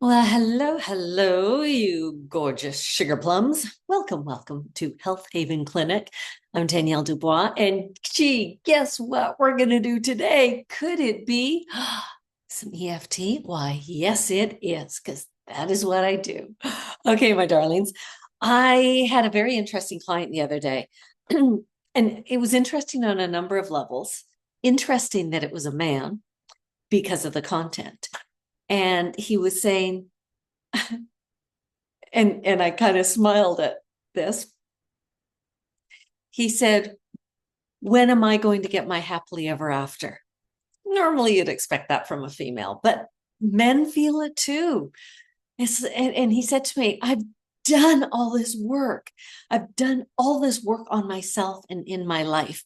Well, hello, you gorgeous sugar plums. Welcome to Health Haven Clinic. I'm Danielle Dubois, and gee, guess what we're going to do today? Could it be some EFT? Why, yes, it is, because that is what I do. Okay, my darlings. I had a very interesting client the other day, and it was interesting on a number of levels. Interesting that it was a man because of the content. And he was saying, and I kind of smiled at this. He said, "When am I going to get my happily ever after?" Normally, you'd expect that from a female, but men feel it too. And he said to me, "I've done all this work. I've done all this work on myself and in my life.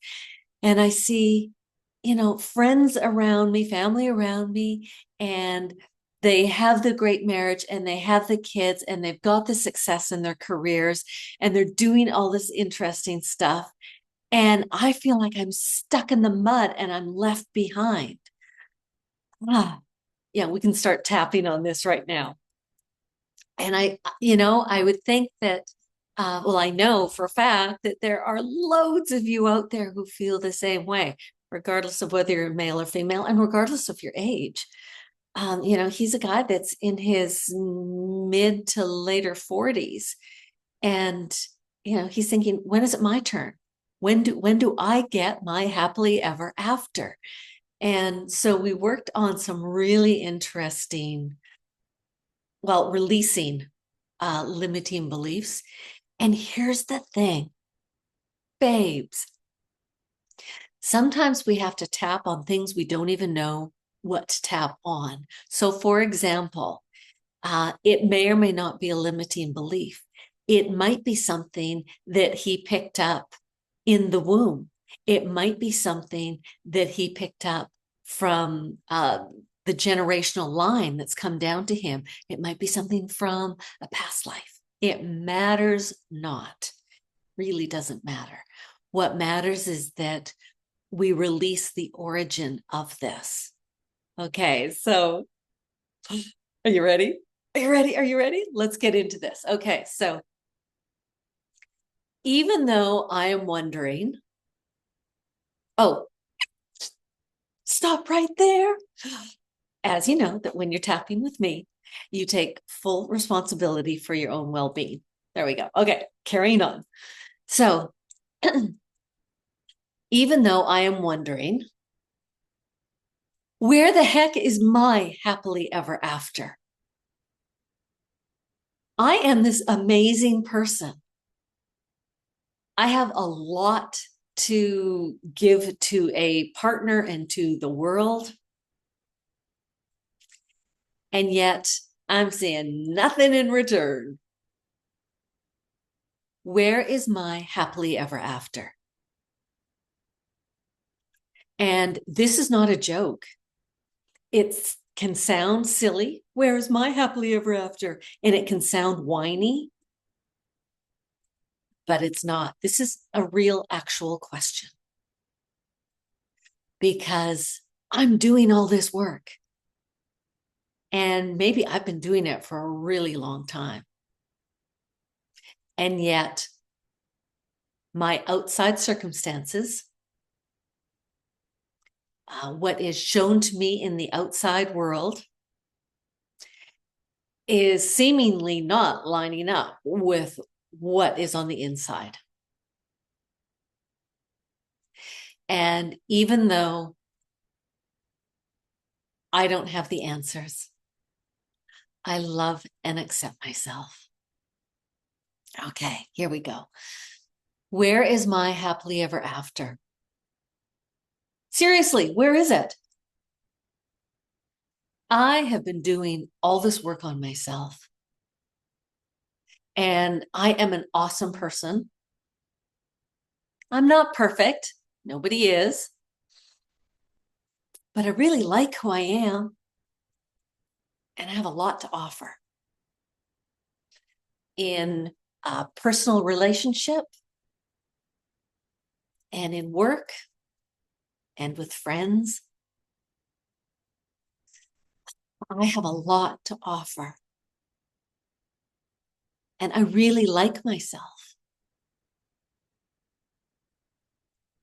And I see, friends around me, family around me, and they have the great marriage and they have the kids and they've got the success in their careers and they're doing all this interesting stuff. And I feel like I'm stuck in the mud and I'm left behind." Ah, yeah, we can start tapping on this right now. And I would think that, well, I know for a fact that there are loads of you out there who feel the same way, regardless of whether you're male or female, and regardless of your age. He's a guy that's in his mid to later 40s. And, he's thinking, when is it my turn? When do I get my happily ever after? And so we worked on some really interesting, well, releasing limiting beliefs. And here's the thing, babes, sometimes we have to tap on things we don't even know what to tap on. So, for example, it may or may not be a limiting belief. It might be something that he picked up in the womb. It might be something that he picked up from the generational line that's come down to him. It might be something from a past life. It matters not, really doesn't matter. What matters is that we release the origin of this. Okay, so are you ready? Are you ready? Are you ready? Let's get into this. Okay, so even though I am wondering, oh, stop right there. As you know, that when you're tapping with me, you take full responsibility for your own well being. There we go. Okay, carrying on. So, even though I am wondering, where the heck is my happily ever after? I am this amazing person. I have a lot to give to a partner and to the world. And yet I'm seeing nothing in return. Where is my happily ever after? And this is not a joke. It can sound silly. Where is my happily ever after? And it can sound whiny, but it's not. This is a real, actual question because I'm doing all this work. And maybe I've been doing it for a really long time. And yet, my outside circumstances, what is shown to me in the outside world, is seemingly not lining up with what is on the inside. And even though I don't have the answers, I love and accept myself. Okay, here we go. Where is my happily ever after? Seriously, where is it? I have been doing all this work on myself. And I am an awesome person. I'm not perfect. Nobody is. But I really like who I am. And I have a lot to offer in a personal relationship and in work and with friends. I have a lot to offer. and I really like myself.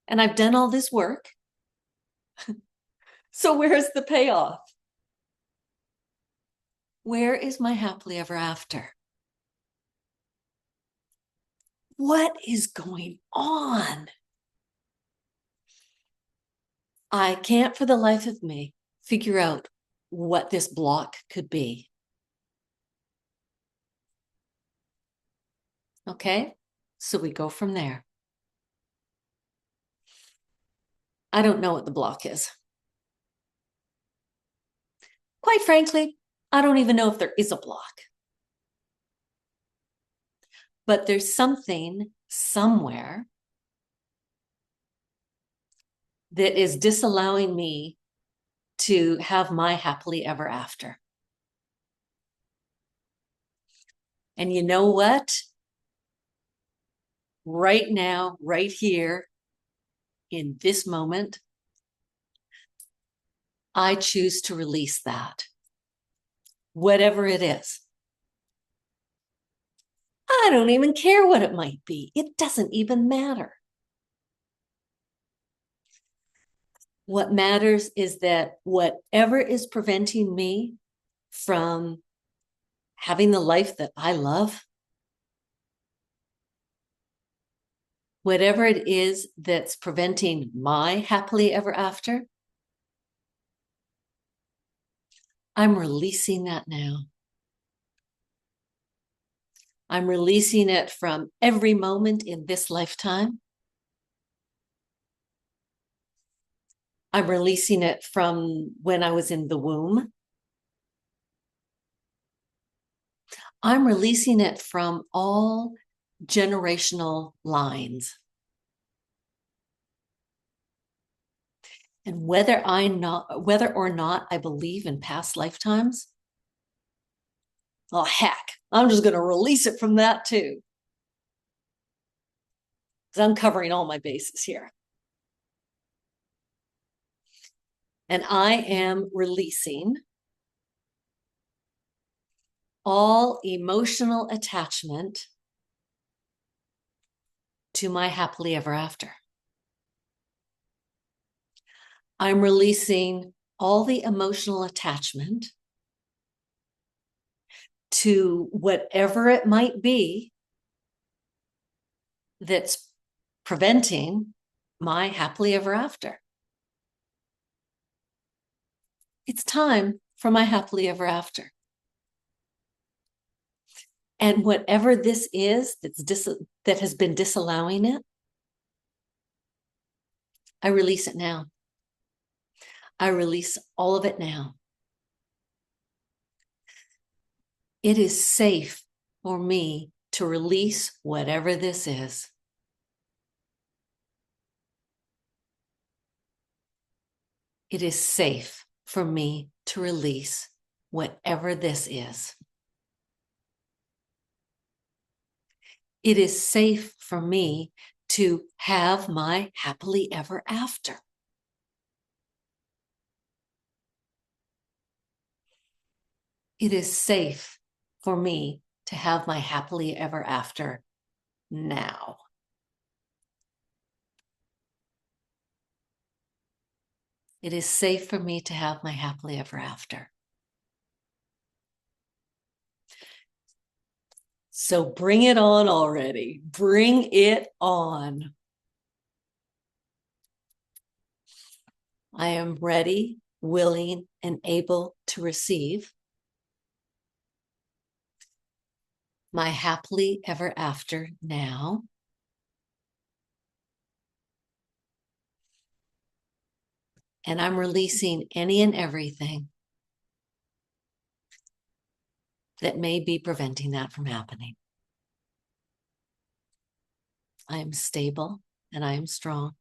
And I've done all this work. So where's the payoff? Where is my happily ever after? What is going on? I can't for the life of me figure out what this block could be. Okay, so we go from there. I don't know what the block is. Quite frankly, I don't even know if there is a block. But there's something somewhere that is disallowing me to have my happily ever after. And you know what? Right now, right here, in this moment, I choose to release that, whatever it is. I don't even care what it might be. It doesn't even matter. What matters is that whatever is preventing me from having the life that I love, whatever it is that's preventing my happily ever after, I'm releasing that now. I'm releasing it from every moment in this lifetime. I'm releasing it from when I was in the womb. I'm releasing it from all generational lines. And whether or not I believe in past lifetimes, well, heck, I'm just going to release it from that too. Because I'm covering all my bases here. And I am releasing all emotional attachment to my happily ever after. I'm releasing all the emotional attachment to whatever it might be that's preventing my happily ever after. It's time for my happily ever after. And whatever this is that has been disallowing it, I release it now. I release all of it now. It is safe for me to release whatever this is. It is safe for me to release whatever this is. It is safe for me to have my happily ever after. It is safe for me to have my happily ever after now. It is safe for me to have my happily ever after. So bring it on already. Bring it on. I am ready, willing, and able to receive my happily ever after now. And I'm releasing any and everything that may be preventing that from happening. I am stable and I am strong.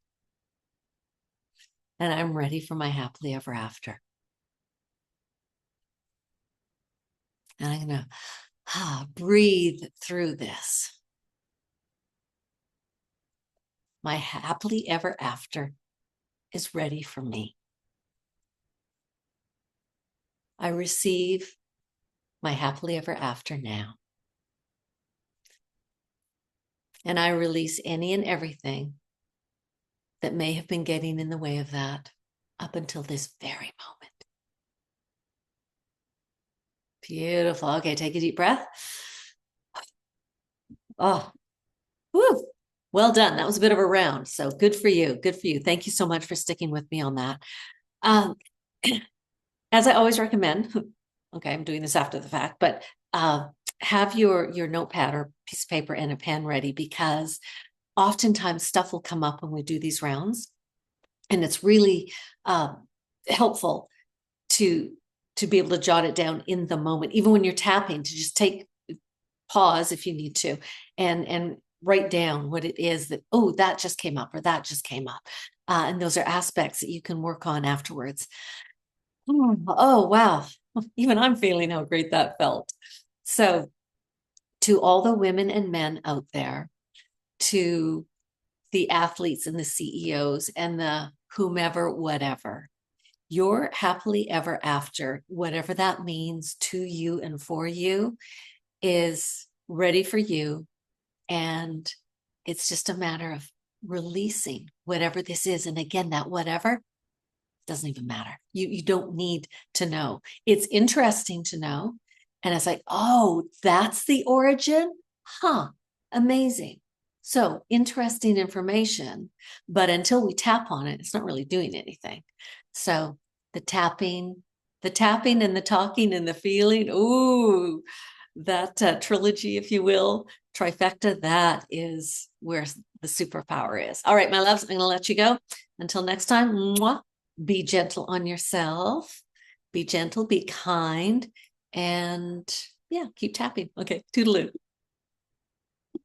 And I'm ready for my happily ever after. And I'm going to breathe through this. My happily ever after is ready for me. I receive my happily ever after now. And I release any and everything that may have been getting in the way of that up until this very moment. Beautiful. Okay, take a deep breath. Oh, whew. Well done. That was a bit of a round. So good for you. Good for you. Thank you so much for sticking with me on that. Um, as I always recommend, okay, I'm doing this after the fact, but have your notepad or piece of paper and a pen ready, because oftentimes stuff will come up when we do these rounds, and it's really helpful to be able to jot it down in the moment, even when you're tapping, to just take pause if you need to, and write down what it is that, oh, that just came up, or that just came up. And those are aspects that you can work on afterwards. Oh, wow. Even I'm feeling how great that felt. So, to all the women and men out there, to the athletes and the CEOs and the whomever, whatever, your happily ever after, whatever that means to you and for you, is ready for you. And it's just a matter of releasing whatever this is. And again, that whatever doesn't even matter. You don't need to know. It's interesting to know. And it's like, oh, that's the origin? Huh. Amazing. So interesting information, but until we tap on it, it's not really doing anything. So the tapping and the talking and the feeling, ooh, that trilogy, if you will, trifecta, that is where the superpower is. All right, my loves, I'm going to let you go. Until next time, mwah. Be gentle on yourself. Be gentle, be kind, and yeah, keep tapping. Okay, toodaloo.